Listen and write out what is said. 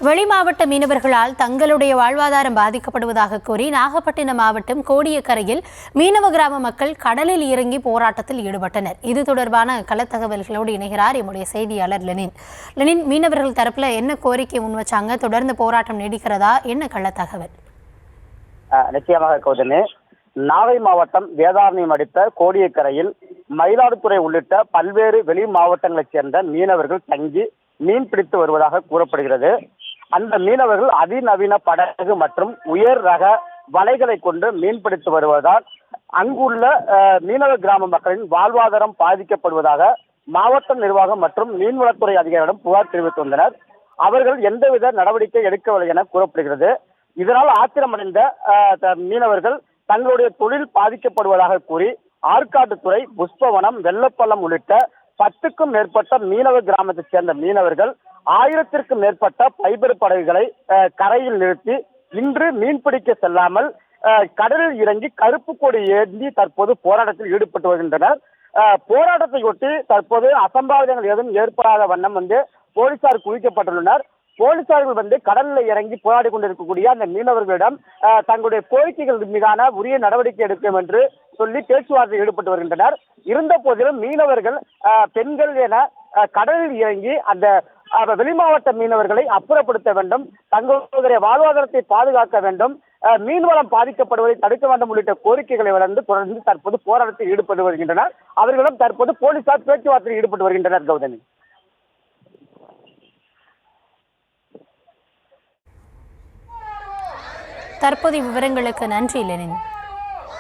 வெளி மாவட்ட மீனவர்களால் தங்களுடைய வாழ்வாதாரம் பாதிக்கப்படுவதாக கூறி நாகப்பட்டினம் மாவட்டம் கோடியக்கரையில் மீனவ கிராம மக்கள் கடலில் இறங்கி போராட்டத்தில் ஈடுபட்டனர். இது தொடர்பான களத்தகவல்களோடு இணைகிறார் எம்முடைய செய்தியாளர் லெனின். மீனவர்கள் தரப்புல என்ன கோரிக்கை முன்வச்சாங்க? தொடர்ந்து போராட்டம் நீடிக்கிறதா? என்ன களத்தகவல்? நிச்சயமாக கௌதமி, நாகை மாவட்டம் வேதாரண்யம் அடுத்த கோடியக்கரையில் மயிலாடுதுறை உள்ளிட்ட பல்வேறு வெளி மாவட்டங்களைச் சேர்ந்த மீனவர்கள் தங்கி மீன் பிடித்து வருவதாக கூறப்படுகிறது. அந்த மீனவர்கள் அதிநவீன படகு மற்றும் உயர் ரக வலைகளை கொண்டு மீன் பிடித்து வருவதால் அங்குள்ள மீனவ கிராம மக்களின் வாழ்வாதாரம் பாதிக்கப்படுவதாக மாவட்ட நிர்வாகம் மற்றும் மீன்வளத்துறை அதிகாரிகளிடம் புகார் தெரிவித்துள்ளனர். அவர்கள் எந்தவித நடவடிக்கை எடுக்கவில்லை என கூறப்படுகிறது. இதனால் ஆத்திரமடைந்த மீனவர்கள் தங்களுடைய தொழில் பாதிக்கப்படுவதாக கூறி ஆற்காட்டுத்துறை, புஷ்பவனம், வெள்ளப்பள்ளம் உள்ளிட்ட 10க்கும் மேற்பட்ட மீனவ கிராமத்தைச் சேர்ந்த மீனவர்கள் 1000த்திற்கும் மேற்பட்ட பைபர் படகுகளை கரையில் நிறுத்தி இன்று மீன்பிடிக்க செல்லாமல் கடலில் இறங்கி கருப்பு கொடி ஏந்தி தற்போது போராட்டத்தில் ஈடுபட்டு வருகின்றனர். போராட்டத்தை ஒட்டி தற்போது அசம்பாவிதங்கள் எதுவும் ஏற்படாத வண்ணம் போலீசார் குவிக்கப்பட்டுள்ளனர். போலீசார்கள் கடலில் இறங்கி போராடி கொண்டிருக்கக்கூடிய அந்த மீனவர்களிடம் தங்களுடைய கோரிக்கைகள் மீதான உரிய நடவடிக்கை எடுக்கும் என்று சொல்லி பேச்சுவார்த்தையில் ஈடுபட்டு வருகின்றனர். இருந்த போதிலும் மீனவர்கள் பெண்கள் என கடலில் இறங்கி அந்த வெளிமாவட்ட மீனவர்களை அப்புறப்படுத்த வேண்டும், தங்களுடைய வாழ்வாதாரத்தை பாதுகாக்க வேண்டும், மீன்வளம் பாதிக்கப்படுவதை தடுக்க வேண்டும் உள்ளிட்ட கோரிக்கைகளை தொடர்ந்து தற்போது போராட்டத்தில் ஈடுபட்டு வருகின்றனர். அவர்களிடம் தற்போது போலீசார் பேச்சுவார்த்தையில் ஈடுபட்டு வருகின்றனர். கௌதமி, தற்போதைய விவரங்களுக்கு நன்றி லெனின்.